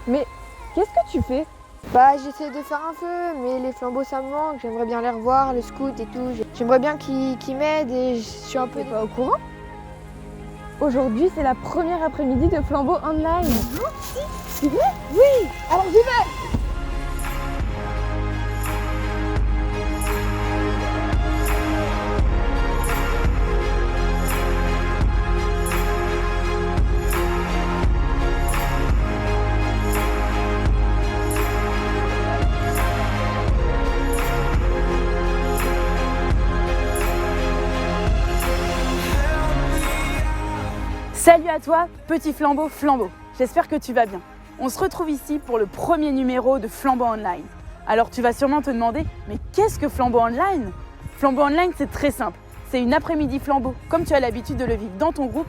Mais qu'est-ce que tu fais? Bah j'essaie de faire un feu, mais les flambeaux ça me manque, j'aimerais bien les revoir, le scout et tout. J'aimerais bien qu'ils m'aident et je suis un peu... T'es pas au courant? Aujourd'hui, c'est la première après-midi de flambeau online. C'est vrai? Oui. Alors j'y vais. Salut à toi, petit flambeau. J'espère que tu vas bien. On se retrouve ici pour le premier numéro de Flambeau Online. Alors tu vas sûrement te demander, mais qu'est-ce que Flambeau Online? Flambeau Online, c'est très simple. C'est une après-midi flambeau, comme tu as l'habitude de le vivre dans ton groupe,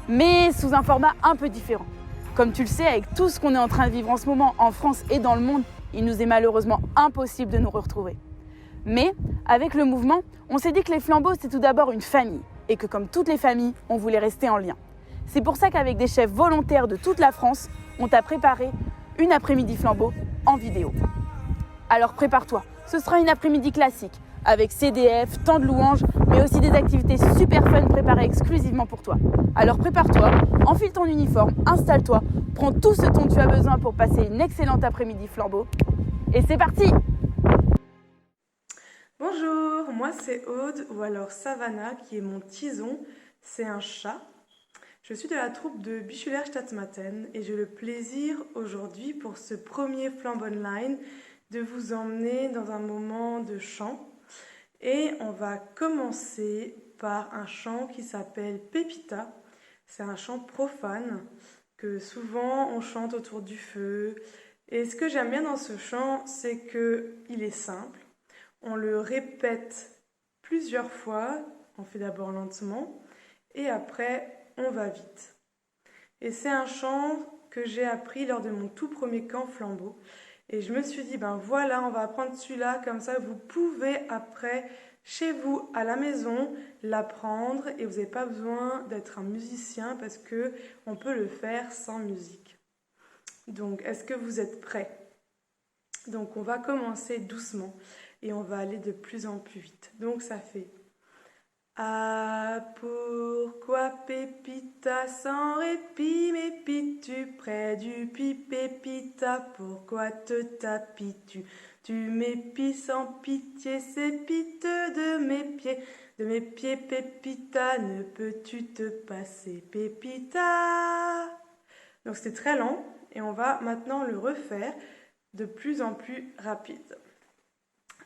mais sous un format un peu différent. Comme tu le sais, avec tout ce qu'on est en train de vivre en ce moment en France et dans le monde, il nous est malheureusement impossible de nous retrouver. Mais avec le mouvement, on s'est dit que les flambeaux, c'est tout d'abord une famille, et que comme toutes les familles, on voulait rester en lien. C'est pour ça qu'avec des chefs volontaires de toute la France, on t'a préparé une après-midi flambeau en vidéo. Alors prépare-toi, ce sera une après-midi classique, avec CDF, temps de louanges, mais aussi des activités super fun préparées exclusivement pour toi. Alors prépare-toi, enfile ton uniforme, installe-toi, prends tout ce dont tu as besoin pour passer une excellente après-midi flambeau. Et c'est parti! Bonjour, moi c'est Aude, ou alors Savannah, qui est mon tison, c'est un chat. Je suis de la troupe de Bischulaire Stadtmatten et j'ai le plaisir aujourd'hui pour ce premier flambeau online de vous emmener dans un moment de chant. Et on va commencer par un chant qui s'appelle Pépita. C'est un chant profane que souvent on chante autour du feu. Et ce que j'aime bien dans ce chant, c'est qu'il est simple. On le répète plusieurs fois, on fait d'abord lentement et après on va vite. Et c'est un chant que j'ai appris lors de mon tout premier camp flambeau. Et je me suis dit, ben voilà, on va apprendre celui-là, comme ça vous pouvez après, chez vous, à la maison, l'apprendre. Et vous n'avez pas besoin d'être un musicien parce qu'on peut le faire sans musique. Donc, est-ce que vous êtes prêts? Donc, on va commencer doucement et on va aller de plus en plus vite. Donc, ça fait... Ah, pourquoi Pépita sans répit m'épites-tu près du puits Pépita? Pourquoi te tapis-tu? Tu m'épies sans pitié, c'est piteux de mes pieds Pépita, ne peux-tu te passer Pépita? Donc c'était très lent et on va maintenant le refaire de plus en plus rapide.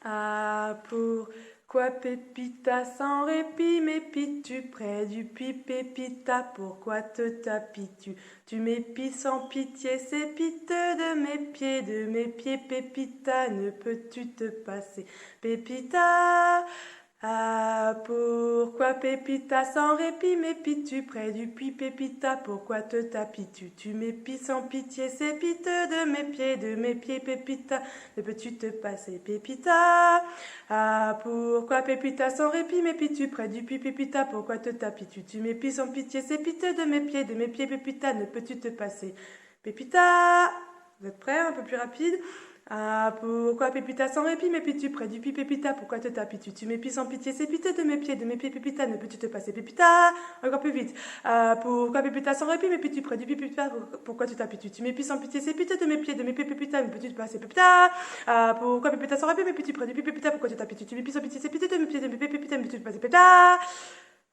Ah, pourquoi Pépita sans répit m'épies-tu près du puits Pépita? Pourquoi te tapis-tu? Tu m'épies sans pitié, c'est piteux de mes pieds Pépita, ne peux-tu te passer Pépita? Ah, pourquoi Pépita sans répit m'épies-tu près du puits Pépita? Pourquoi te tapis-tu? Tu m'épies sans pitié, c'est piteux de mes pieds Pépita, ne peux-tu te passer Pépita? Ah, pourquoi Pépita sans répit m'épies-tu près du puits Pépita? Pourquoi te tapis-tu? Tu m'épies sans pitié, c'est piteux de mes pieds Pépita, ne peux-tu te passer Pépita? Vous êtes prêts? Un peu plus rapide. Ah, pourquoi Pépita sans répit m'épies-tu près du puits Pépita? Pourquoi te tapis-tu? Tu m'épies sans pitié, c'est piteux de mes pieds Pépita, ne peux-tu te passer Pépita? Encore plus vite. Ah, pourquoi Pépita sans répit m'épies-tu près du puits Pépita? Pourquoi te tapis-tu? Tu m'épies sans pitié, c'est piteux de mes pieds Pépita, ne peux-tu te passer Pépita? Ah, pourquoi Pépita sans répit m'épies-tu près du puits Pépita? Pourquoi te tapis-tu? Tu m'épies sans pitié, c'est piteux de mes pieds Pépita, ne peux-tu te passer Pépita?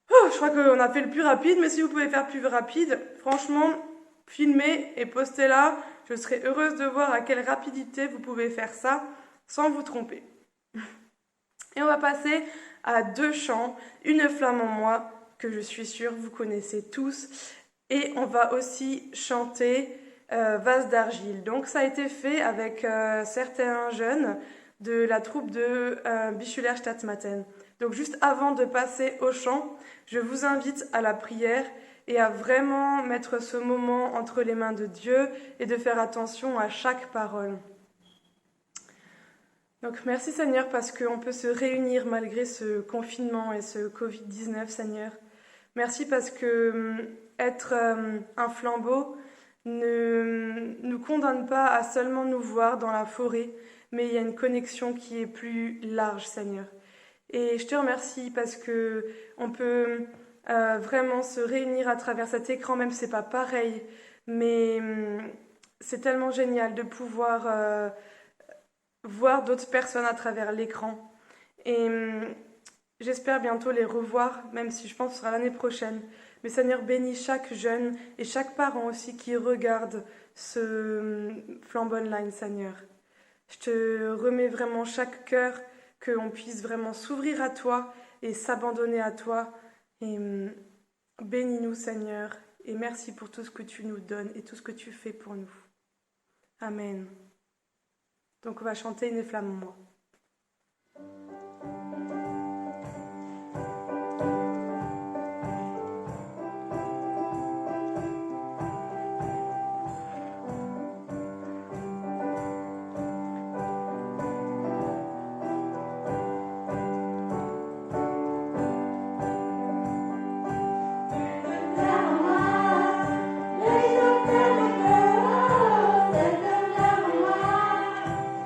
Je crois qu'on a fait le plus rapide, mais si vous pouvez faire plus rapide, franchement, filmez et postez là. Je serai heureuse de voir à quelle rapidité vous pouvez faire ça sans vous tromper. Et on va passer à deux chants, Une flamme en moi, que je suis sûre vous connaissez tous. Et on va aussi chanter Vase d'argile. Donc ça a été fait avec certains jeunes de la troupe de Bischulaire Stadtmatten. Donc juste avant de passer au chant, je vous invite à la prière et à vraiment mettre ce moment entre les mains de Dieu et de faire attention à chaque parole. Donc merci Seigneur parce qu'on peut se réunir malgré ce confinement et ce Covid-19 Seigneur. Merci parce que être un flambeau, ne nous condamne pas à seulement nous voir dans la forêt, mais il y a une connexion qui est plus large, Seigneur. Et je te remercie parce que on peut vraiment se réunir à travers cet écran, même si c'est pas pareil, mais c'est tellement génial de pouvoir voir d'autres personnes à travers l'écran. Et j'espère bientôt les revoir, même si je pense que ce sera l'année prochaine. Mais Seigneur, bénis chaque jeune et chaque parent aussi qui regarde ce Flambeau Online, Seigneur. Je te remets vraiment chaque cœur, qu'on puisse vraiment s'ouvrir à toi et s'abandonner à toi. Et bénis-nous, Seigneur, et merci pour tout ce que tu nous donnes et tout ce que tu fais pour nous. Amen. Donc on va chanter Une flamme en moi.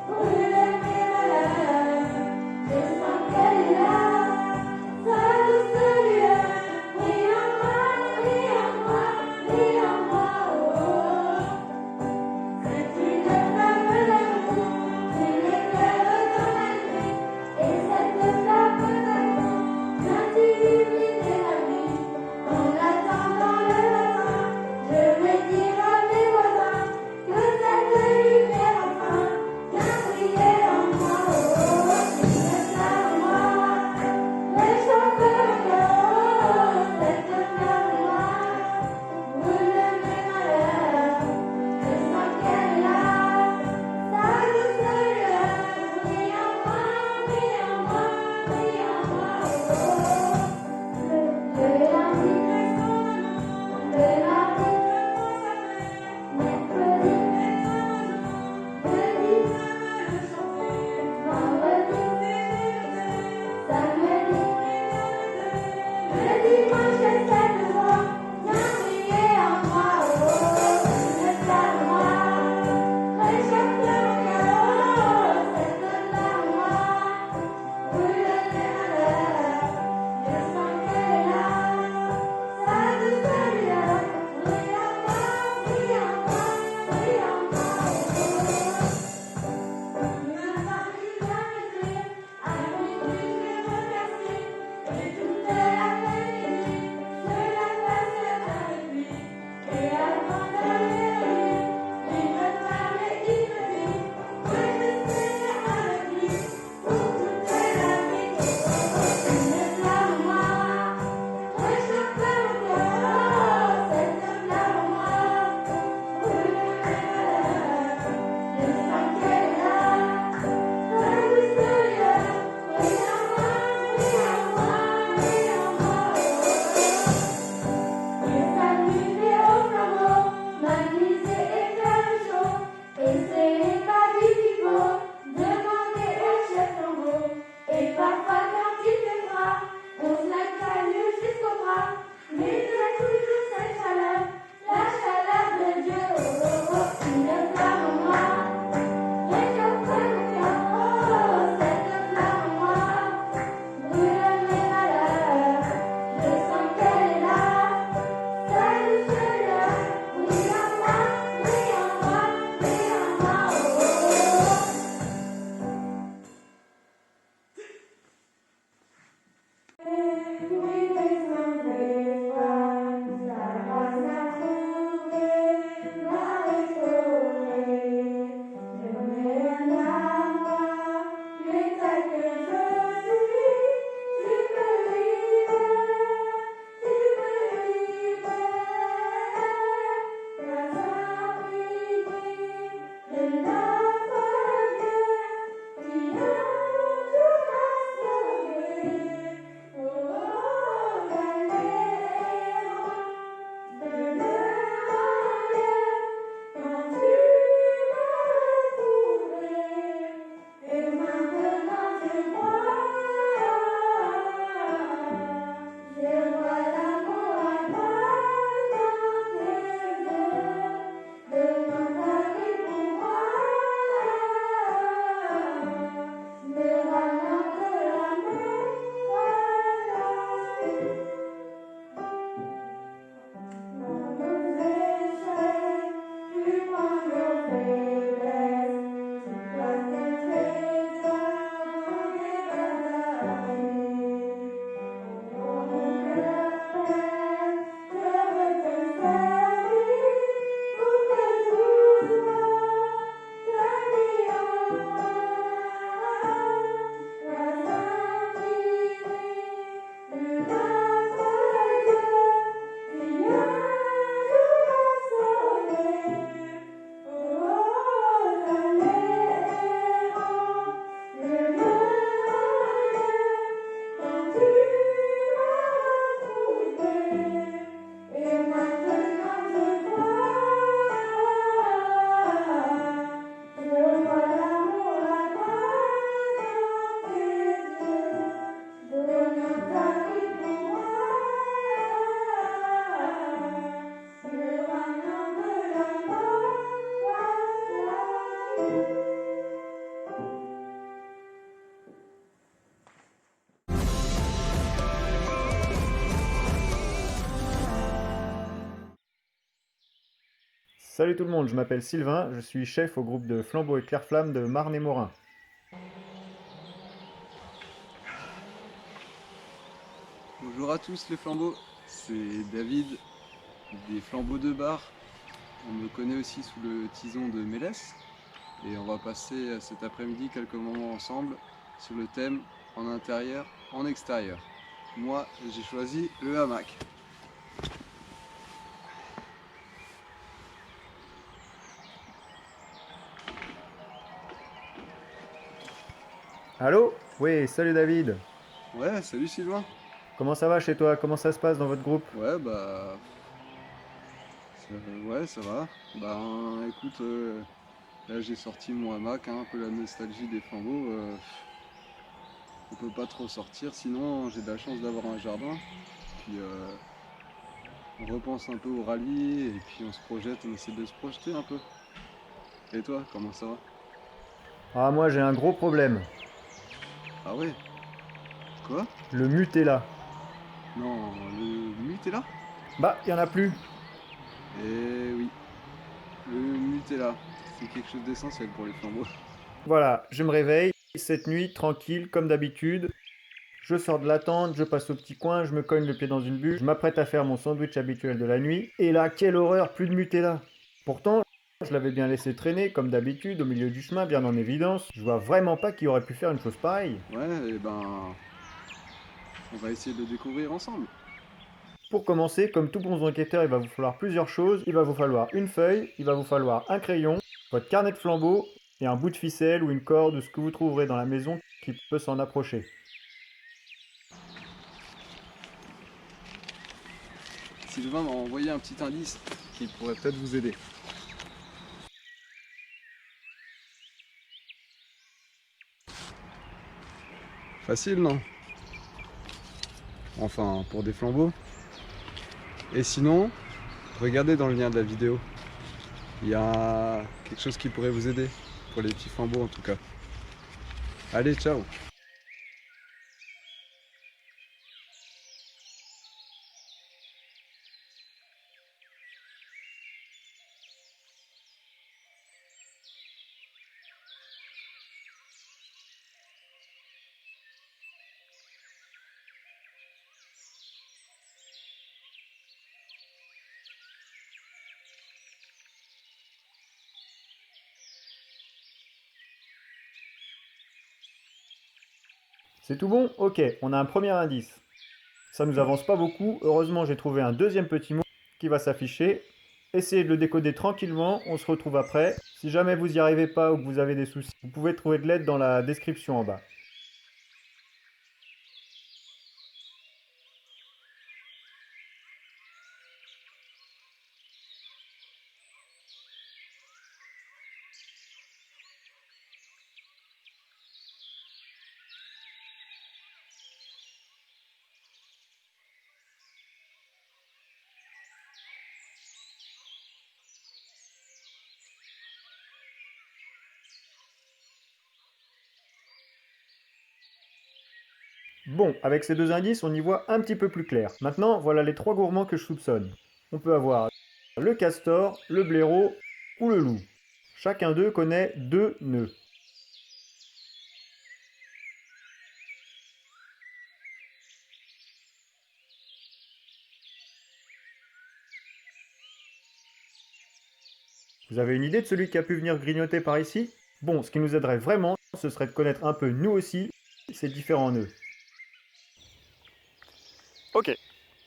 Brûle-moi, Salut tout le monde, je m'appelle Sylvain, je suis chef au groupe de Flambeau et Claire-Flamme de Marne et Morin. Bonjour à tous les flambeaux, c'est David des Flambeaux de Bar. On me connaît aussi sous le tison de Mélès et on va passer cet après-midi quelques moments ensemble sur le thème en intérieur, en extérieur. Moi j'ai choisi le hamac. Allô? Oui, salut David. Ouais, salut Sylvain. Comment ça va chez toi? Comment ça se passe dans votre groupe? Ouais ouais ça va. Écoute, là j'ai sorti mon hamac, hein, un peu la nostalgie des flambeaux. On peut pas trop sortir, sinon j'ai de la chance d'avoir un jardin. Puis on repense un peu au rallye et puis on se projette, on essaie de se projeter un peu. Et toi, comment ça va? Ah, moi j'ai un gros problème. Ah ouais? Quoi? Le Nutella. Non, le Nutella? Bah, y en a plus. Eh oui, le Nutella, c'est quelque chose d'essentiel pour les flambeaux. Voilà, je me réveille, cette nuit, tranquille, comme d'habitude. Je sors de la tente, je passe au petit coin, je me cogne le pied dans une bûche, je m'apprête à faire mon sandwich habituel de la nuit. Et là, quelle horreur, plus de Nutella. Pourtant, je l'avais bien laissé traîner, comme d'habitude, au milieu du chemin, bien en évidence. Je vois vraiment pas qui aurait pu faire une chose pareille. Ouais, et on va essayer de le découvrir ensemble. Pour commencer, comme tout bon enquêteur, il va vous falloir plusieurs choses. Il va vous falloir une feuille, il va vous falloir un crayon, votre carnet de flambeau et un bout de ficelle ou une corde ou ce que vous trouverez dans la maison qui peut s'en approcher. Sylvain m'a envoyé un petit indice qui pourrait peut-être vous aider. Facile, non? Enfin, pour des flambeaux. Et sinon, regardez dans le lien de la vidéo. Il y a quelque chose qui pourrait vous aider. Pour les petits flambeaux en tout cas. Allez, ciao! C'est tout bon? Ok, on a un premier indice. Ça nous avance pas beaucoup. Heureusement, j'ai trouvé un deuxième petit mot qui va s'afficher. Essayez de le décoder tranquillement, on se retrouve après. Si jamais vous n'y arrivez pas ou que vous avez des soucis, vous pouvez trouver de l'aide dans la description en bas. Bon, avec ces deux indices, on y voit un petit peu plus clair. Maintenant, voilà les trois gourmands que je soupçonne. On peut avoir le castor, le blaireau ou le loup. Chacun d'eux connaît deux nœuds. Vous avez une idée de celui qui a pu venir grignoter par ici? Bon, ce qui nous aiderait vraiment, ce serait de connaître un peu, nous aussi, ces différents nœuds. Ok,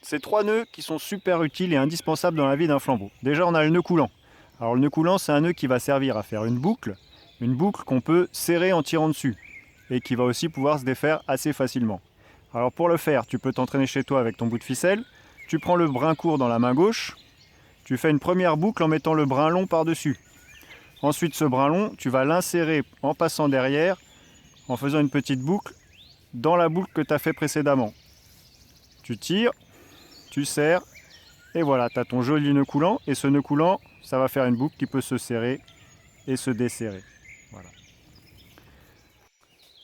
ces 3 nœuds qui sont super utiles et indispensables dans la vie d'un flambeau. Déjà, on a le nœud coulant. Alors le nœud coulant, c'est un nœud qui va servir à faire une boucle qu'on peut serrer en tirant dessus, et qui va aussi pouvoir se défaire assez facilement. Alors pour le faire, tu peux t'entraîner chez toi avec ton bout de ficelle, tu prends le brin court dans la main gauche, tu fais une première boucle en mettant le brin long par-dessus. Ensuite, ce brin long, tu vas l'insérer en passant derrière, en faisant une petite boucle dans la boucle que tu as fait précédemment. Tu tires, tu serres, et voilà, tu as ton joli nœud coulant, et ce nœud coulant, ça va faire une boucle qui peut se serrer et se desserrer. Voilà.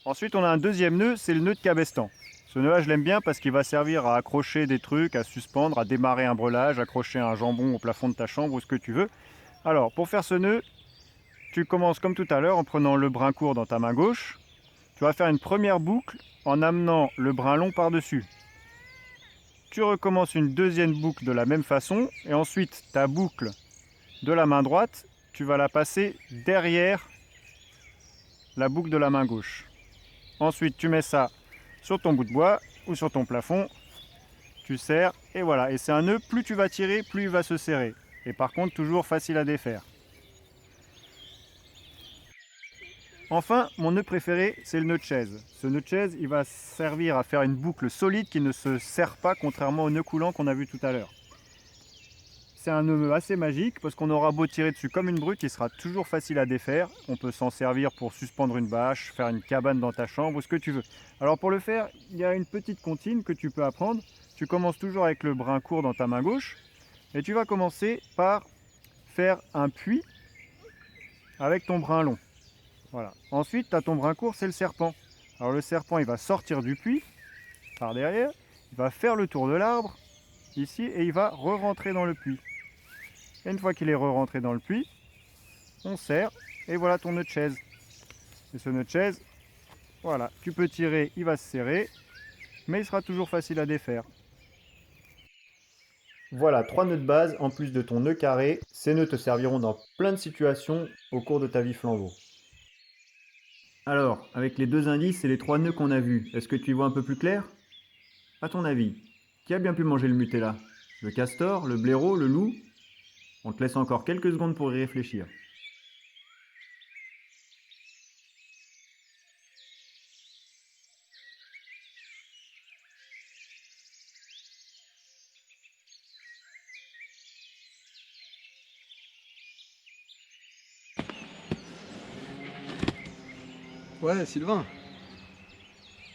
Ensuite, on a un deuxième nœud, c'est le nœud de cabestan. Ce nœud-là, je l'aime bien parce qu'il va servir à accrocher des trucs, à suspendre, à démarrer un breulage, accrocher un jambon au plafond de ta chambre ou ce que tu veux. Alors, pour faire ce nœud, tu commences comme tout à l'heure en prenant le brin court dans ta main gauche. Tu vas faire une première boucle en amenant le brin long par-dessus. Tu recommences une deuxième boucle de la même façon et ensuite ta boucle de la main droite, tu vas la passer derrière la boucle de la main gauche. Ensuite, tu mets ça sur ton bout de bois ou sur ton plafond, tu serres et voilà. Et c'est un nœud, plus tu vas tirer, plus il va se serrer. Et par contre, toujours facile à défaire. Enfin, mon nœud préféré, c'est le nœud de chaise. Ce nœud de chaise, il va servir à faire une boucle solide qui ne se serre pas, contrairement au nœud coulant qu'on a vu tout à l'heure. C'est un nœud assez magique parce qu'on aura beau tirer dessus comme une brute, il sera toujours facile à défaire. On peut s'en servir pour suspendre une bâche, faire une cabane dans ta chambre ou ce que tu veux. Alors pour le faire, il y a une petite comptine que tu peux apprendre. Tu commences toujours avec le brin court dans ta main gauche et tu vas commencer par faire un puits avec ton brin long. Voilà. Ensuite, tu as ton brin court, c'est le serpent. Alors le serpent, il va sortir du puits par derrière, il va faire le tour de l'arbre ici et il va re-rentrer dans le puits. Et une fois qu'il est re-rentré dans le puits, on serre et voilà ton nœud de chaise. Et ce nœud de chaise, voilà, tu peux tirer, il va se serrer, mais il sera toujours facile à défaire. Voilà, 3 nœuds de base en plus de ton nœud carré. Ces nœuds te serviront dans plein de situations au cours de ta vie flambeau. Alors, avec les 2 indices et les 3 nœuds qu'on a vus, est-ce que tu y vois un peu plus clair? À ton avis, qui a bien pu manger le Nutella? Le castor, le blaireau, le loup? On te laisse encore quelques secondes pour y réfléchir. Ouais, Sylvain.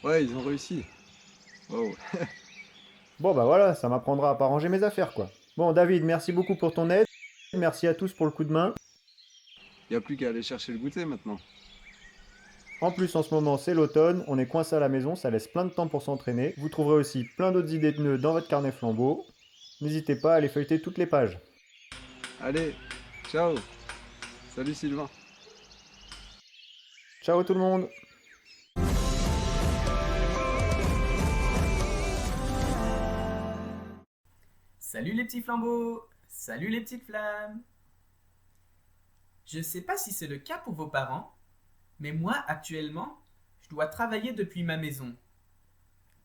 Ouais, ils ont réussi. Wow. Bon bah voilà, ça m'apprendra à pas ranger mes affaires quoi. Bon David, merci beaucoup pour ton aide. Merci à tous pour le coup de main. Y a plus qu'à aller chercher le goûter maintenant. En plus, en ce moment, c'est l'automne, on est coincé à la maison, ça laisse plein de temps pour s'entraîner. Vous trouverez aussi plein d'autres idées de nœuds dans votre carnet flambeau. N'hésitez pas à aller feuilleter toutes les pages. Allez, ciao. Salut Sylvain. Ciao tout le monde! Salut les petits flambeaux! Salut les petites flammes! Je ne sais pas si c'est le cas pour vos parents, mais moi actuellement, je dois travailler depuis ma maison.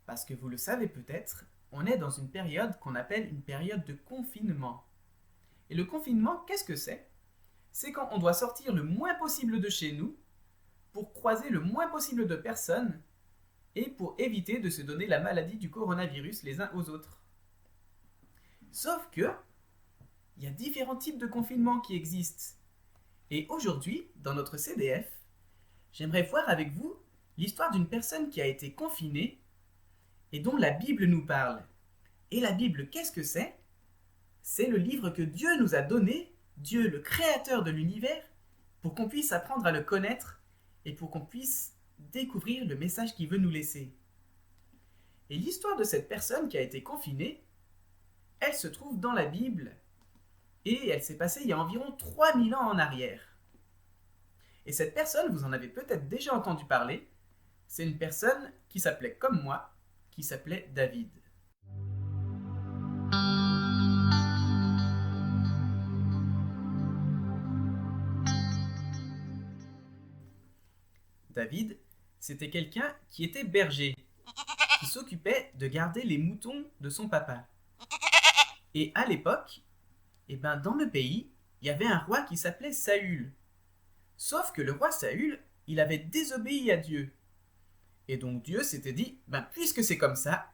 Parce que vous le savez peut-être, on est dans une période qu'on appelle une période de confinement. Et le confinement, qu'est-ce que c'est? C'est quand on doit sortir le moins possible de chez nous pour croiser le moins possible de personnes et pour éviter de se donner la maladie du coronavirus les uns aux autres. Sauf que, il y a différents types de confinement qui existent. Et aujourd'hui, dans notre CDF, j'aimerais voir avec vous l'histoire d'une personne qui a été confinée et dont la Bible nous parle. Et la Bible, qu'est-ce que c'est? C'est le livre que Dieu nous a donné, Dieu le créateur de l'univers, pour qu'on puisse apprendre à le connaître et pour qu'on puisse découvrir le message qu'il veut nous laisser. Et l'histoire de cette personne qui a été confinée, elle se trouve dans la Bible et elle s'est passée il y a environ 3000 ans en arrière. Et cette personne, vous en avez peut-être déjà entendu parler, c'est une personne qui s'appelait comme moi, qui s'appelait David. David, c'était quelqu'un qui était berger, qui s'occupait de garder les moutons de son papa. Et à l'époque, dans le pays, il y avait un roi qui s'appelait Saül. Sauf que le roi Saül, il avait désobéi à Dieu. Et donc Dieu s'était dit, puisque c'est comme ça,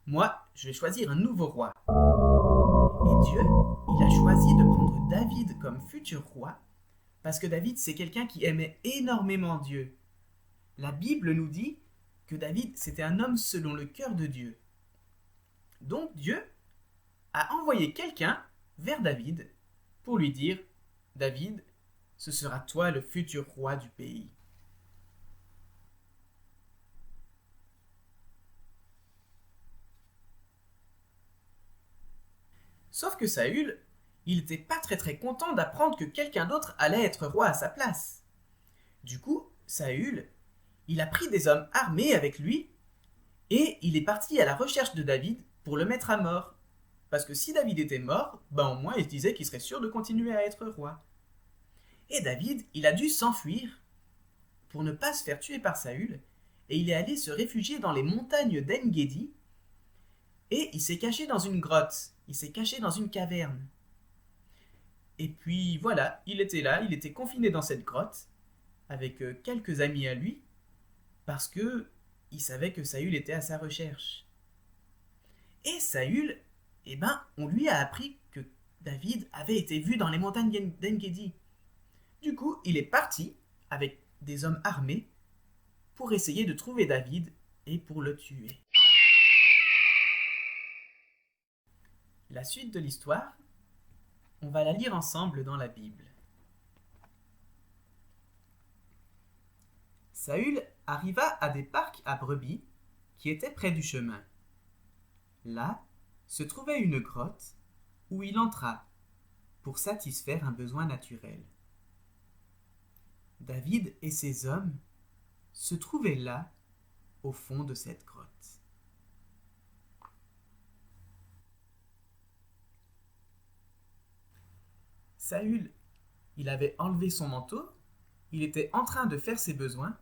moi, je vais choisir un nouveau roi. Et Dieu, il a choisi de prendre David comme futur roi, parce que David, c'est quelqu'un qui aimait énormément Dieu. La Bible nous dit que David, c'était un homme selon le cœur de Dieu. Donc Dieu a envoyé quelqu'un vers David pour lui dire, David, ce sera toi le futur roi du pays. Sauf que Saül, il n'était pas très content d'apprendre que quelqu'un d'autre allait être roi à sa place. Du coup, Saül, il a pris des hommes armés avec lui et il est parti à la recherche de David pour le mettre à mort. Parce que si David était mort, au moins il se disait qu'il serait sûr de continuer à être roi. Et David, il a dû s'enfuir pour ne pas se faire tuer par Saül et il est allé se réfugier dans les montagnes d'En-Gedi et il s'est caché dans une grotte. Il s'est caché dans une caverne. Et puis voilà, il était là, il était confiné dans cette grotte, avec quelques amis à lui, parce que il savait que Saül était à sa recherche. Et Saül, on lui a appris que David avait été vu dans les montagnes d'En-Gedi. Du coup, il est parti, avec des hommes armés, pour essayer de trouver David et pour le tuer. La suite de l'histoire, on va la lire ensemble dans la Bible. Saül arriva à des parcs à brebis qui étaient près du chemin. Là se trouvait une grotte où il entra pour satisfaire un besoin naturel. David et ses hommes se trouvaient là au fond de cette grotte. Saül, il avait enlevé son manteau, il était en train de faire ses besoins,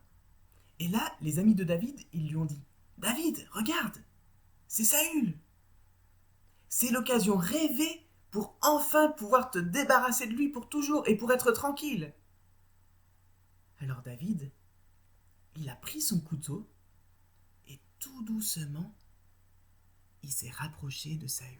et là, les amis de David, ils lui ont dit « David, regarde, c'est Saül ! C'est l'occasion rêvée pour enfin pouvoir te débarrasser de lui pour toujours et pour être tranquille. » Alors David, il a pris son couteau et tout doucement, il s'est rapproché de Saül.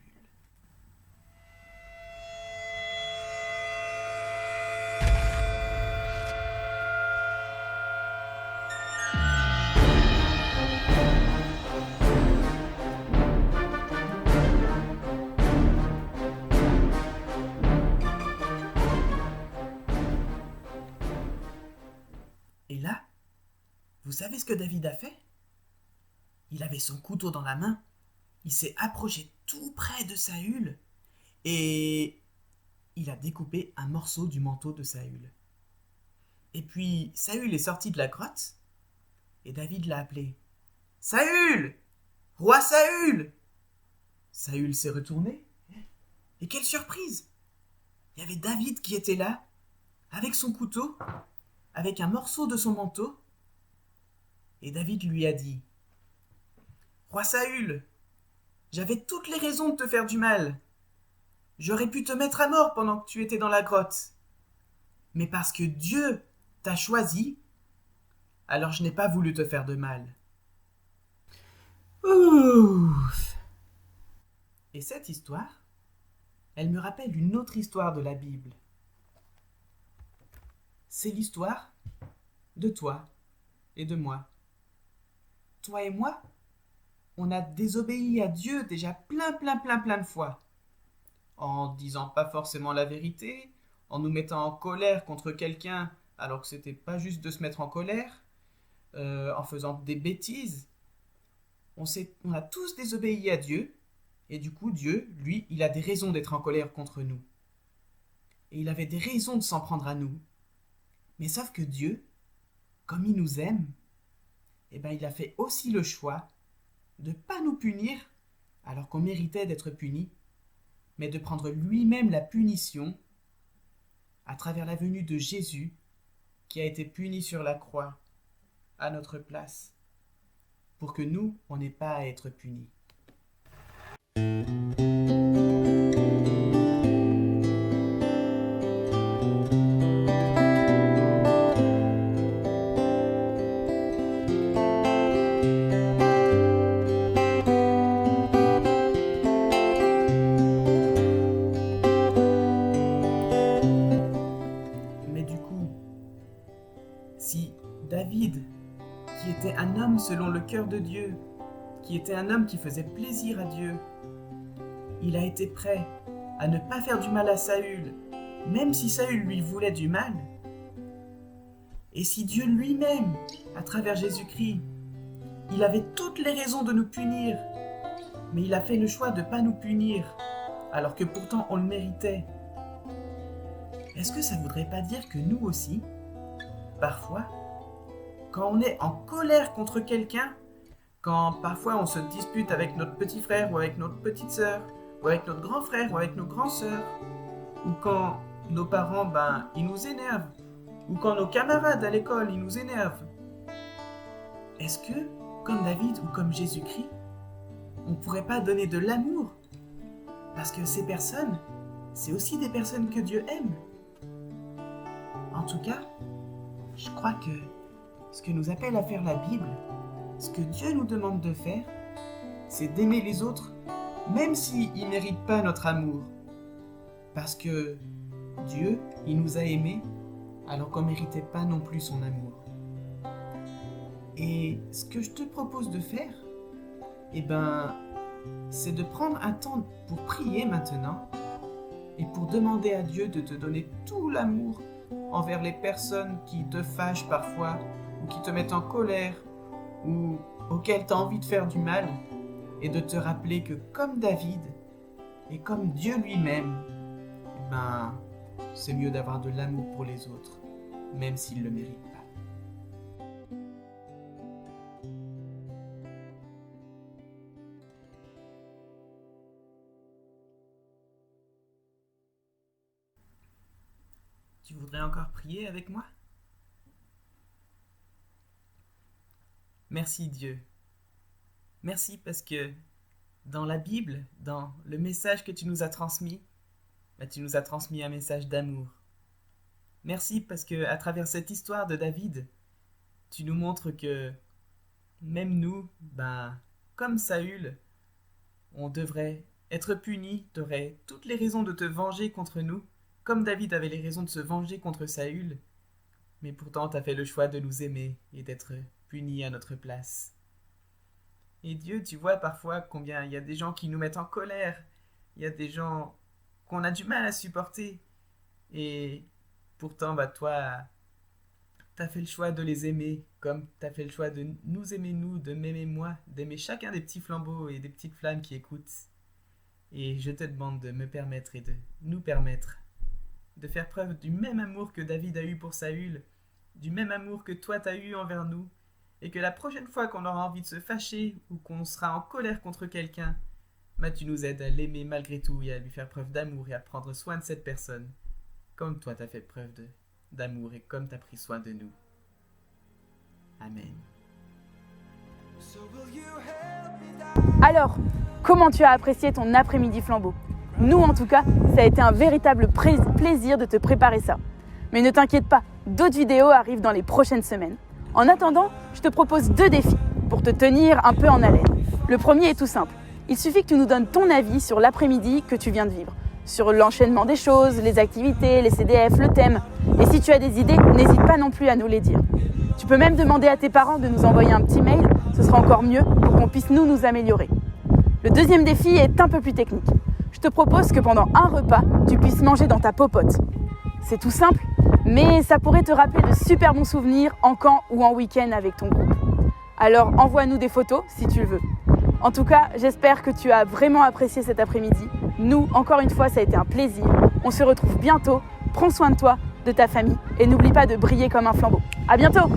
Et là, vous savez ce que David a fait? Il avait son couteau dans la main, il s'est approché tout près de Saül et il a découpé un morceau du manteau de Saül. Et puis Saül est sorti de la grotte et David l'a appelé. « Saül! Roi Saül !» Saül s'est retourné et quelle surprise! Il y avait David qui était là, avec son couteau, avec un morceau de son manteau. Et David lui a dit « Roi Saül, j'avais toutes les raisons de te faire du mal. J'aurais pu te mettre à mort pendant que tu étais dans la grotte. Mais parce que Dieu t'a choisi, alors je n'ai pas voulu te faire de mal. » Ouf. Et cette histoire, elle me rappelle une autre histoire de la Bible. C'est l'histoire de toi et de moi. Toi et moi, on a désobéi à Dieu déjà plein de fois. En disant pas forcément la vérité, en nous mettant en colère contre quelqu'un alors que c'était pas juste de se mettre en colère, en faisant des bêtises. On a tous désobéi à Dieu, et du coup Dieu, lui, il a des raisons d'être en colère contre nous. Et il avait des raisons de s'en prendre à nous. Mais sauf que Dieu, comme il nous aime, il a fait aussi le choix de ne pas nous punir alors qu'on méritait d'être puni, mais de prendre lui-même la punition à travers la venue de Jésus qui a été puni sur la croix à notre place, pour que nous, on n'ait pas à être punis. Mais du coup, si David, qui était un homme selon le cœur de Dieu, qui était un homme qui faisait plaisir à Dieu, il a été prêt à ne pas faire du mal à Saül, même si Saül lui voulait du mal. Et si Dieu lui-même, à travers Jésus-Christ, il avait toutes les raisons de nous punir, mais il a fait le choix de ne pas nous punir, alors que pourtant on le méritait. Est-ce que ça ne voudrait pas dire que nous aussi, parfois, quand on est en colère contre quelqu'un, quand parfois on se dispute avec notre petit frère ou avec notre petite sœur, ou avec notre grand frère ou avec nos grandes sœurs, ou quand nos parents, ils nous énervent, ou quand nos camarades à l'école, ils nous énervent, est-ce que, comme David ou comme Jésus-Christ, on ne pourrait pas donner de l'amour? Parce que ces personnes, c'est aussi des personnes que Dieu aime. En tout cas, je crois que ce que nous appelle à faire la Bible, ce que Dieu nous demande de faire, c'est d'aimer les autres, même s'ils ne méritent pas notre amour. Parce que Dieu, il nous a aimés, alors qu'on ne méritait pas non plus son amour. Et ce que je te propose de faire, c'est de prendre un temps pour prier maintenant, et pour demander à Dieu de te donner tout l'amour envers les personnes qui te fâchent parfois, ou qui te mettent en colère, ou auxquelles tu as envie de faire du mal, et de te rappeler que comme David, et comme Dieu lui-même, c'est mieux d'avoir de l'amour pour les autres, même s'ils ne le méritent pas. Tu voudrais encore prier avec moi? Merci Dieu. Merci parce que dans la Bible, dans le message que tu nous as transmis, tu nous as transmis un message d'amour. Merci parce que à travers cette histoire de David, tu nous montres que même nous, comme Saül, on devrait être punis, tu aurais toutes les raisons de te venger contre nous, comme David avait les raisons de se venger contre Saül, mais pourtant tu as fait le choix de nous aimer et d'être punis à notre place. Et Dieu, tu vois parfois combien il y a des gens qui nous mettent en colère, il y a des gens qu'on a du mal à supporter, et pourtant toi, tu as fait le choix de les aimer, comme tu as fait le choix de nous aimer nous, de m'aimer moi, d'aimer chacun des petits flambeaux et des petites flammes qui écoutent. Et je te demande de me permettre et de nous permettre de faire preuve du même amour que David a eu pour Saül, du même amour que toi t'as eu envers nous, et que la prochaine fois qu'on aura envie de se fâcher ou qu'on sera en colère contre quelqu'un, tu nous aides à l'aimer malgré tout et à lui faire preuve d'amour et à prendre soin de cette personne, comme toi t'as fait preuve d'amour et comme t'as pris soin de nous. Amen. Alors, comment tu as apprécié ton après-midi flambeau? Nous, en tout cas, ça a été un véritable plaisir de te préparer ça. Mais ne t'inquiète pas, d'autres vidéos arrivent dans les prochaines semaines. En attendant, je te propose 2 défis pour te tenir un peu en haleine. Le premier est tout simple. Il suffit que tu nous donnes ton avis sur l'après-midi que tu viens de vivre, sur l'enchaînement des choses, les activités, les CDF, le thème. Et si tu as des idées, n'hésite pas non plus à nous les dire. Tu peux même demander à tes parents de nous envoyer un petit mail, ce sera encore mieux pour qu'on puisse nous améliorer. Le deuxième défi est un peu plus technique. Je te propose que pendant un repas, tu puisses manger dans ta popote. C'est tout simple, mais ça pourrait te rappeler de super bons souvenirs en camp ou en week-end avec ton groupe. Alors envoie-nous des photos si tu le veux. En tout cas, j'espère que tu as vraiment apprécié cet après-midi. Nous, encore une fois, ça a été un plaisir. On se retrouve bientôt. Prends soin de toi, de ta famille et n'oublie pas de briller comme un flambeau. À bientôt!